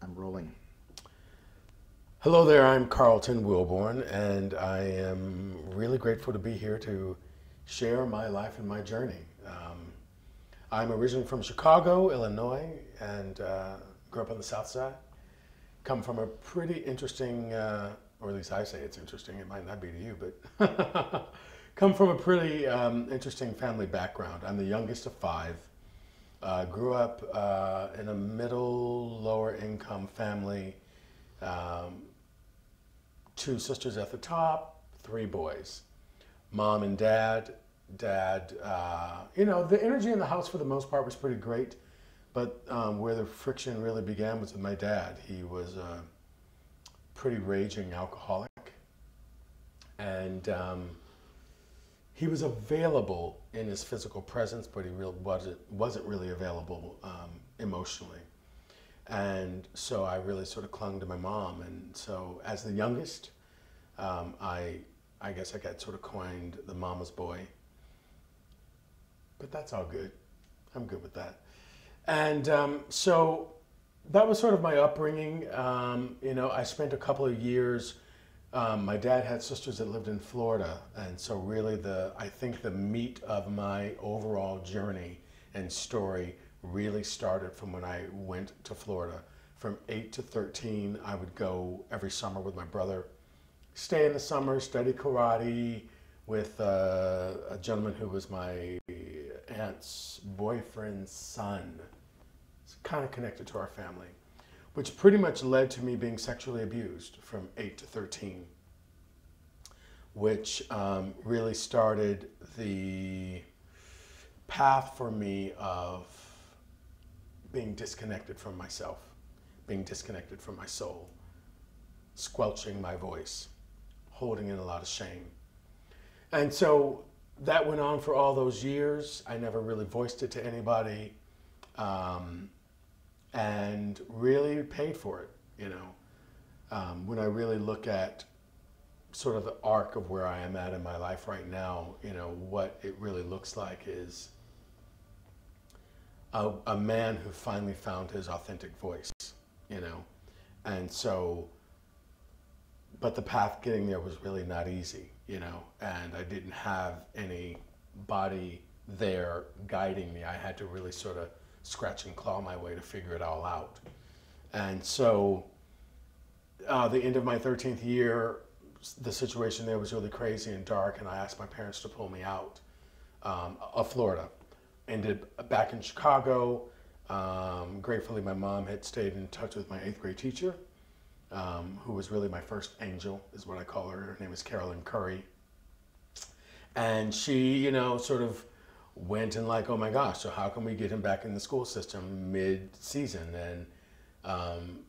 I'm rolling. Hello there, I'm Carlton Wilborn, and I am really grateful to be here to share my life and my journey. I'm originally from Chicago, Illinois, and grew up on the South Side. Come from a pretty interesting, or at least I say it's interesting, it might not be to you, but come from a pretty interesting family background. I'm the youngest of five. Grew up in a middle, lower income family. Um, Two sisters at the top, three boys. Mom and dad. Dad, the energy in the house for the most part was pretty great, but where the friction really began was with my dad. He was a pretty raging alcoholic, and he was available in his physical presence, but he wasn't really available emotionally. And so I really sort of clung to my mom. And so as the youngest, I guess I got sort of coined the mama's boy. But that's all good. I'm good with that. And so that was sort of my upbringing. I spent a couple of years. My dad had sisters that lived in Florida, and so really I think the meat of my overall journey and story really started from when I went to Florida. From 8 to 13, I would go every summer with my brother, stay in the summer, study karate with a gentleman who was my aunt's boyfriend's son. It's kind of connected to our family, which pretty much led to me being sexually abused from 8 to 13, which really started the path for me of being disconnected from myself, being disconnected from my soul, squelching my voice, holding in a lot of shame. And so that went on for all those years. I never really voiced it to anybody, and really paid for it. When I really look at sort of the arc of where I am at in my life right now, what it really looks like is a man who finally found his authentic voice, and so, but the path getting there was really not easy, and I didn't have anybody there guiding me. I had to really sort of scratch and claw my way to figure it all out. And so, the end of my 13th year, the situation there was really crazy and dark, and I asked my parents to pull me out of Florida. Ended back in Chicago. Gratefully, my mom had stayed in touch with my 8th grade teacher, who was really my first angel, is what I call her. Her name is Carolyn Curry. And she, sort of went and like, oh my gosh, so how can we get him back in the school system mid-season? And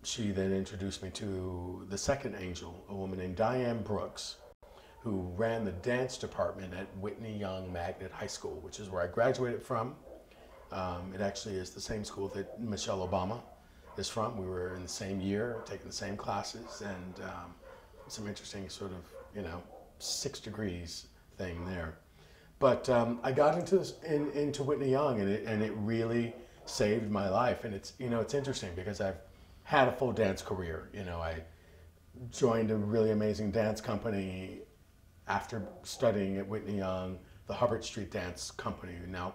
she then introduced me to the second angel, a woman named Diane Brooks, who ran the dance department at Whitney Young Magnet High School, which is where I graduated from. It actually is the same school that Michelle Obama is from. We were in the same year, taking the same classes, and some interesting sort of, 6 degrees thing there. But I got into Whitney Young, and it really saved my life. And it's interesting because I've had a full dance career. I joined a really amazing dance company after studying at Whitney Young, the Hubbard Street Dance Company, now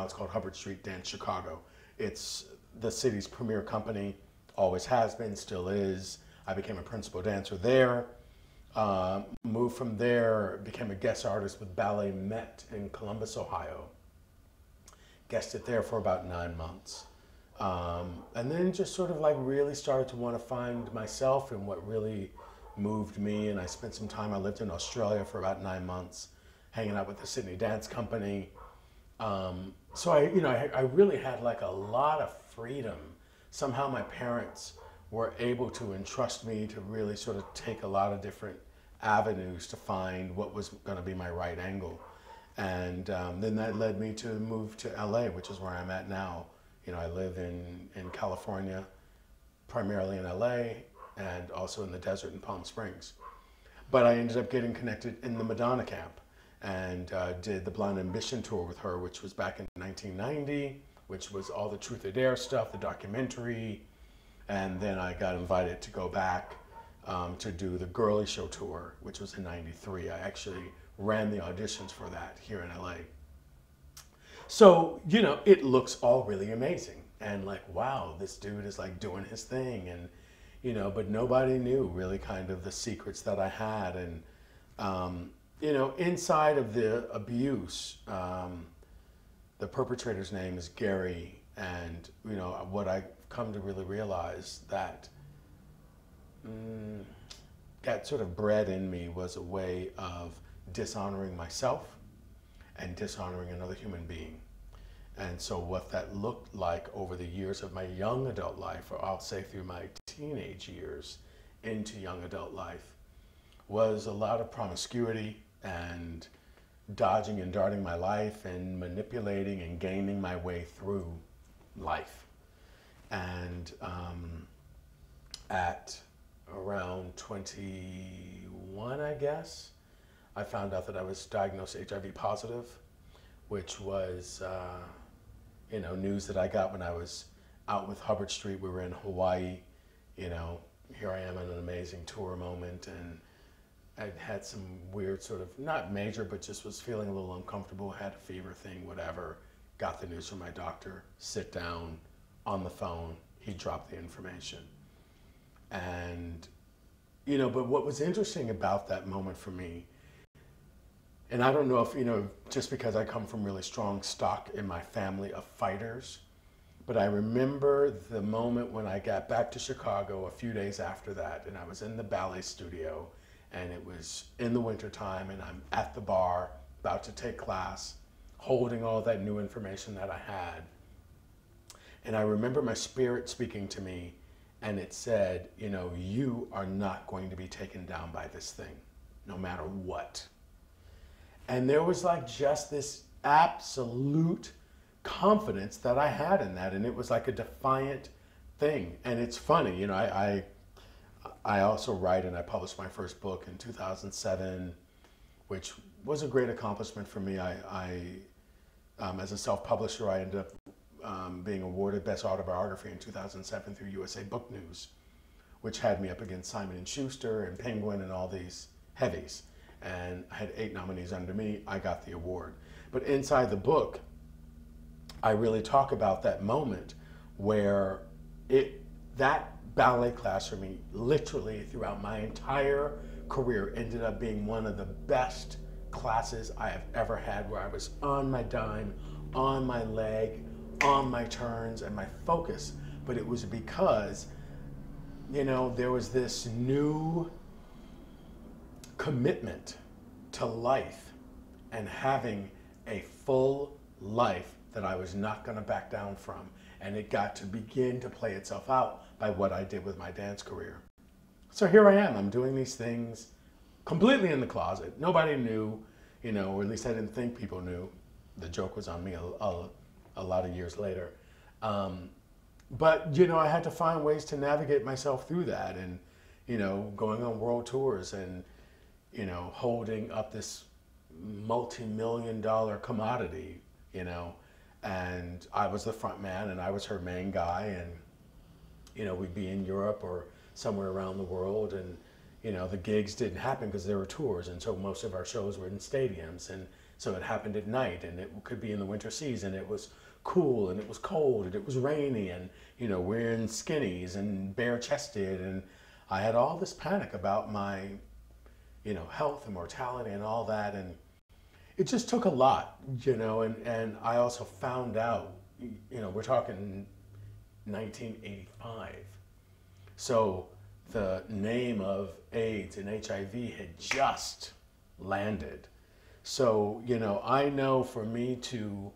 it's called Hubbard Street Dance Chicago. It's the city's premier company, always has been, still is. I became a principal dancer there. Moved from there, became a guest artist with Ballet Met in Columbus, Ohio. Guested there for about 9 months. And then just sort of like really started to want to find myself and what really moved me. And I spent some time, I lived in Australia for about 9 months, hanging out with the Sydney Dance Company. So I really had like a lot of freedom. Somehow my parents were able to entrust me to really sort of take a lot of different avenues to find what was going to be my right angle. And then that led me to move to LA, which is where I'm at now. I live in California, primarily in LA, and also in the desert in Palm Springs. But I ended up getting connected in the Madonna camp and did the Blonde Ambition tour with her, which was back in 1990, which was all the Truth or Dare stuff, the documentary. And then I got invited to go back to do the Girly Show tour, which was in '93. I actually ran the auditions for that here in LA. So, you know, it looks all really amazing. And like, wow, this dude is like doing his thing. And, you know, but nobody knew really kind of the secrets that I had. And, you know, inside of the abuse, the perpetrator's name is Gary. And, you know, what I come to really realize that that sort of bred in me was a way of dishonoring myself and dishonoring another human being. And so what that looked like over the years of my young adult life, or I'll say through my teenage years into young adult life, was a lot of promiscuity and dodging and darting my life and manipulating and gaming my way through life. And at around 21, I guess, I found out that I was diagnosed HIV positive, which was, you know, news that I got when I was out with Hubbard Street. We were in Hawaii, you know, here I am in an amazing tour moment, and I had some weird sort of, not major, but just was feeling a little uncomfortable, had a fever thing, whatever. Got the news from my doctor, sit down on the phone, he dropped the information. And, you know, but what was interesting about that moment for me, and I don't know if, you know, just because I come from really strong stock in my family of fighters, but I remember the moment when I got back to Chicago a few days after that, and I was in the ballet studio, and it was in the wintertime, and I'm at the bar, about to take class, holding all that new information that I had. And I remember my spirit speaking to me, and it said, you know, you are not going to be taken down by this thing, no matter what. And there was like just this absolute confidence that I had in that. And it was like a defiant thing. And it's funny, you know, I also write, and I published my first book in 2007, which was a great accomplishment for me. As a self-publisher, I ended up being awarded Best Autobiography in 2007 through USA Book News, which had me up against Simon & Schuster and Penguin and all these heavies. And I had 8 nominees under me. I got the award. But inside the book, I really talk about that moment where that ballet class for me, literally throughout my entire career, ended up being one of the best classes I have ever had, where I was on my dime, on my leg, on my turns, and my focus. But it was because, you know, there was this new commitment to life and having a full life that I was not going to back down from. And it got to begin to play itself out by what I did with my dance career. So here I am, I'm doing these things completely in the closet. Nobody knew, you know, or at least I didn't think people knew. The joke was on me a lot of years later. But, you know, I had to find ways to navigate myself through that, and, you know, going on world tours and, you know, holding up this multi-million-dollar commodity, you know, and I was the front man and I was her main guy, and, you know, we'd be in Europe or somewhere around the world, and, you know, the gigs didn't happen because there were tours, and so most of our shows were in stadiums, and so it happened at night, and it could be in the winter season. It was cool and it was cold and it was rainy, and, you know, we're in skinnies and bare-chested, and I had all this panic about my, you know, health and mortality and all that, and it just took a lot, you know, and I also found out, you know, we're talking 1985. So the name of AIDS and HIV had just landed. So, you know, I know for me to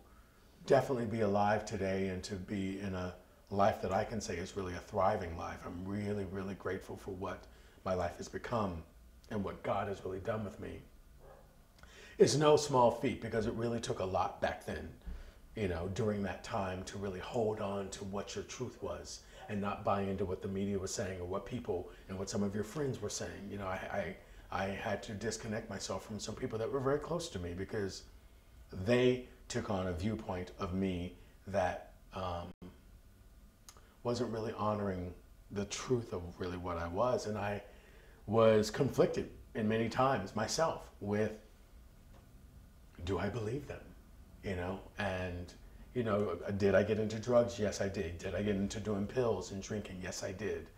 definitely be alive today and to be in a life that I can say is really a thriving life, I'm really, really grateful for what my life has become and what God has really done with me. It's no small feat, because it really took a lot back then, you know, during that time, to really hold on to what your truth was and not buy into what the media was saying or what people and what some of your friends were saying. You know, I had to disconnect myself from some people that were very close to me, because they took on a viewpoint of me that wasn't really honoring the truth of really what I was. And I was conflicted in many times myself with, do I believe them? You know, and, you know, did I get into drugs? Yes, I did. Did I get into doing pills and drinking? Yes, I did.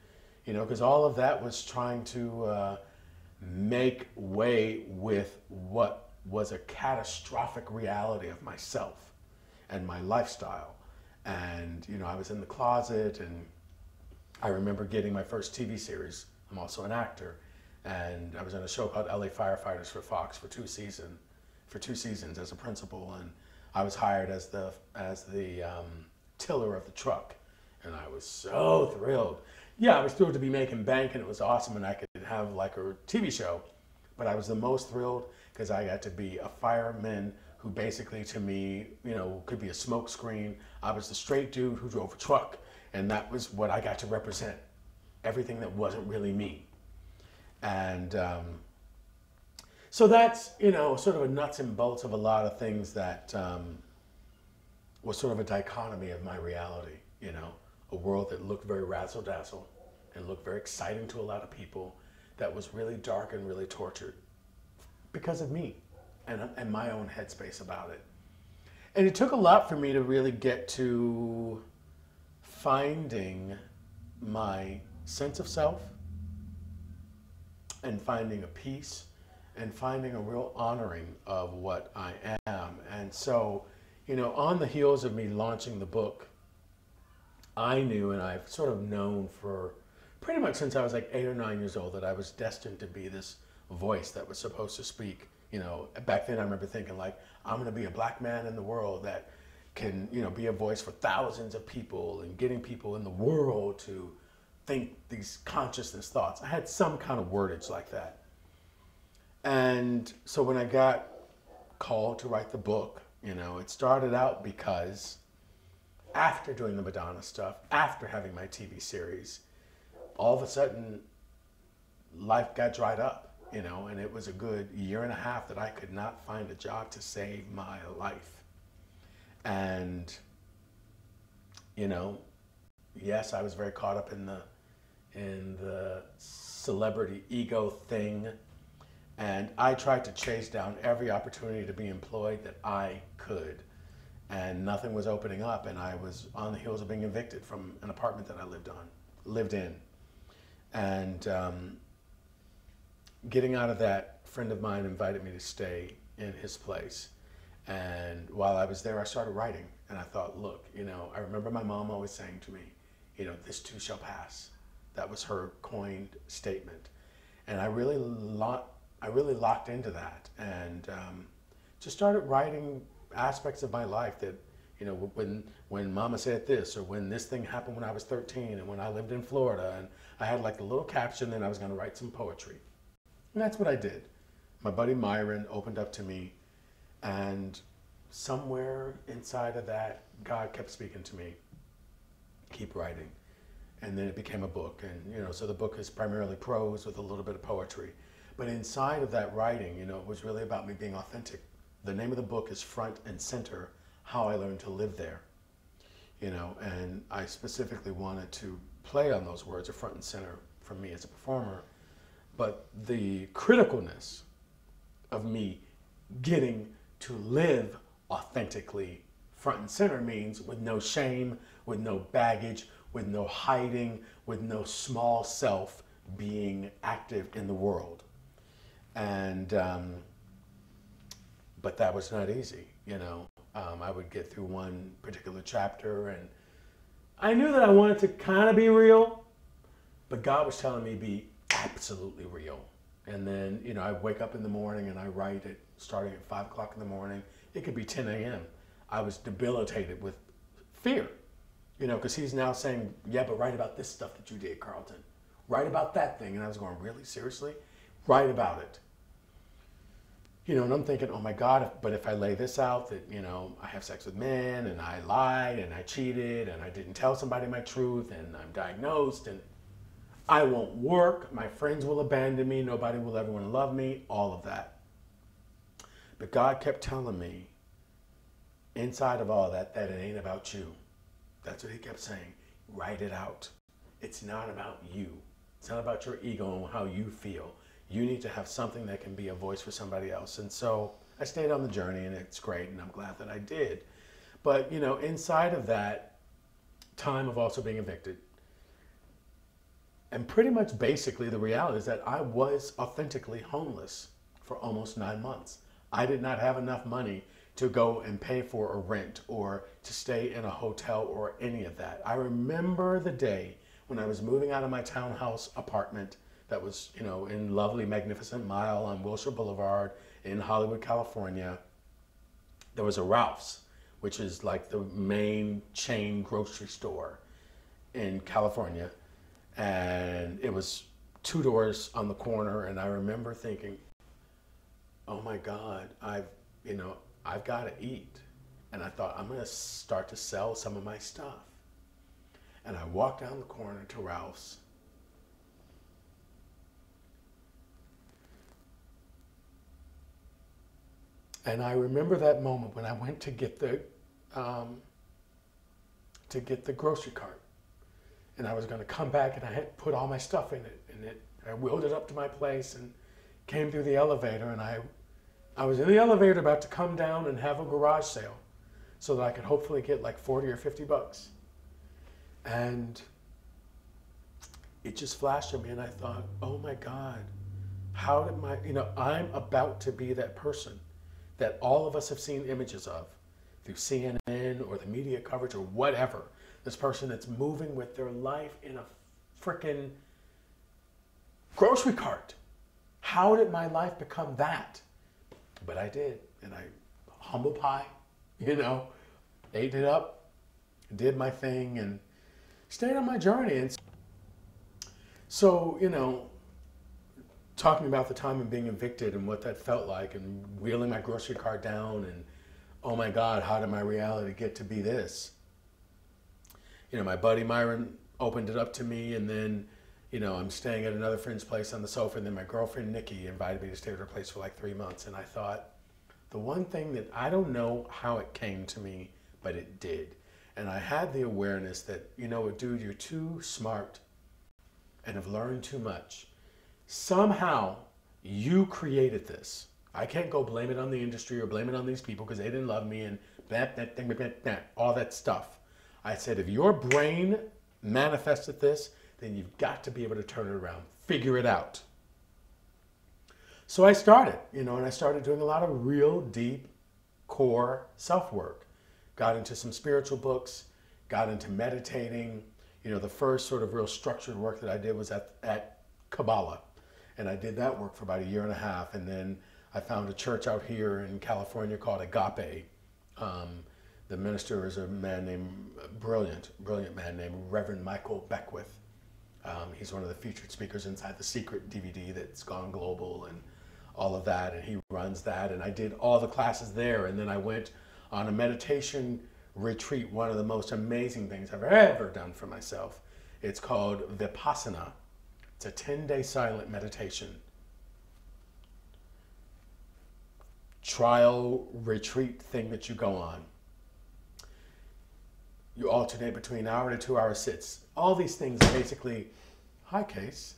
You know, because all of that was trying to make way with what was a catastrophic reality of myself and my lifestyle. And, you know, I was in the closet, and I remember getting my first TV series. I'm also an actor. And I was in a show called LA Firefighters for Fox for two seasons as a principal. And I was hired as the tiller of the truck. And I was so thrilled. Yeah, I was thrilled to be making bank, and it was awesome, and I could have like a TV show. But I was the most thrilled because I got to be a fireman who basically, to me, you know, could be a smoke screen. I was the straight dude who drove a truck, and that was what I got to represent. Everything that wasn't really me. And so that's, you know, sort of a nuts and bolts of a lot of things that was sort of a dichotomy of my reality, you know. A world that looked very razzle-dazzle and looked very exciting to a lot of people, that was really dark and really tortured because of me and my own headspace about it. And it took a lot for me to really get to finding my sense of self and finding a peace and finding a real honoring of what I am. And so, you know, on the heels of me launching the book, I knew, and I've sort of known for pretty much since I was like 8 or 9 years old, that I was destined to be this voice that was supposed to speak. You know, back then I remember thinking like, I'm going to be a black man in the world that can, you know, be a voice for thousands of people and getting people in the world to think these consciousness thoughts. I had some kind of wordage like that. And so when I got called to write the book, you know, it started out because after doing the Madonna stuff, after having my TV series, all of a sudden life got dried up, you know, and it was a good 1.5 years that I could not find a job to save my life. And, you know, yes, I was very caught up in the celebrity ego thing. And I tried to chase down every opportunity to be employed that I could. And nothing was opening up, and I was on the heels of being evicted from an apartment that I lived in. And getting out of that, a friend of mine invited me to stay in his place. And while I was there, I started writing. And I thought, look, you know, I remember my mom always saying to me, you know, this too shall pass. That was her coined statement. And I really locked into that, and just started writing aspects of my life that, you know, when mama said this, or when this thing happened when I was 13, and when I lived in Florida, and I had like a little caption, then I was going to write some poetry. And that's what I did. My buddy Myron opened up to me, and somewhere inside of that, God kept speaking to me, keep writing. And then it became a book. And, you know, so the book is primarily prose with a little bit of poetry. But inside of that writing, you know, it was really about me being authentic. The name of the book is Front and Center, How I Learned to Live There. You know, and I specifically wanted to play on those words of front and center for me as a performer. But the criticalness of me getting to live authentically front and center means with no shame, with no baggage, with no hiding, with no small self being active in the world. And, but that was not easy, you know. I would get through one particular chapter, and I knew that I wanted to kind of be real, but God was telling me be absolutely real. And then, you know, I wake up in the morning and I write it starting at 5 o'clock in the morning. It could be 10 a.m. I was debilitated with fear, you know, because he's now saying, yeah, but write about this stuff that you did, Carlton. Write about that thing. And I was going, really? Seriously? Write about it. You know, and I'm thinking, oh my God, but if I lay this out that, you know, I have sex with men and I lied and I cheated and I didn't tell somebody my truth and I'm diagnosed and I won't work, my friends will abandon me, nobody will ever want to love me, all of that. But God kept telling me inside of all that, that it ain't about you. That's what he kept saying. Write it out. it's not about you. It's not about your ego and how you feel. You need to have something that can be a voice for somebody else. And so I stayed on the journey, and it's great, and I'm glad that I did. But, you know, inside of that time of also being evicted, and pretty much basically the reality is that I was authentically homeless for almost 9 months. I did not have enough money to go and pay for a rent or to stay in a hotel or any of that. I remember the day when I was moving out of my townhouse apartment that was, you know, in lovely, magnificent Mile on Wilshire Boulevard in Hollywood, California. There was a Ralph's, which is like the main chain grocery store in California. And it was 2 doors on the corner. And I remember thinking, oh my God, I've got to eat. And I thought, I'm going to start to sell some of my stuff. And I walked down the corner to Ralph's. And I remember that moment when I went to get the grocery cart. And I was going to come back, and I had put all my stuff in it. And I wheeled it up to my place and came through the elevator. And I was in the elevator about to come down and have a garage sale so that I could hopefully get like 40 or 50 bucks. And it just flashed at me, and I thought, oh my God, how did I'm about to be that person that all of us have seen images of through CNN or the media coverage or whatever. This person that's moving with their life in a frickin' grocery cart. How did my life become that? But I did, and I humble pie, ate it up, did my thing, and stayed on my journey. And so, talking about the time of being evicted and what that felt like, and wheeling my grocery cart down, and oh my God, how did my reality get to be this? My buddy Myron opened it up to me, and then, I'm staying at another friend's place on the sofa, and then my girlfriend Nikki invited me to stay at her place for like 3 months. And I thought, the one thing that I don't know how it came to me, but it did. And I had the awareness that, dude, you're too smart and have learned too much. Somehow you created this. I can't go blame it on the industry or blame it on these people because they didn't love me and all that stuff. I said, if your brain manifested this, then you've got to be able to turn it around, figure it out. So I started, and I started doing a lot of real deep core self-work. Got into some spiritual books, got into meditating. The first sort of real structured work that I did was at Kabbalah. And I did that work for about 1.5 years. And then I found a church out here in California called Agape. The minister is a man named, brilliant man named Reverend Michael Beckwith. He's one of the featured speakers inside the Secret DVD that's gone global and all of that. And he runs that. And I did all the classes there. And then I went on a meditation retreat, one of the most amazing things I've ever done for myself. It's called Vipassana. It's a 10-day silent meditation. Trial retreat thing that you go on. You alternate between 1 hour to 2 hour sits. All these things basically, hi Case,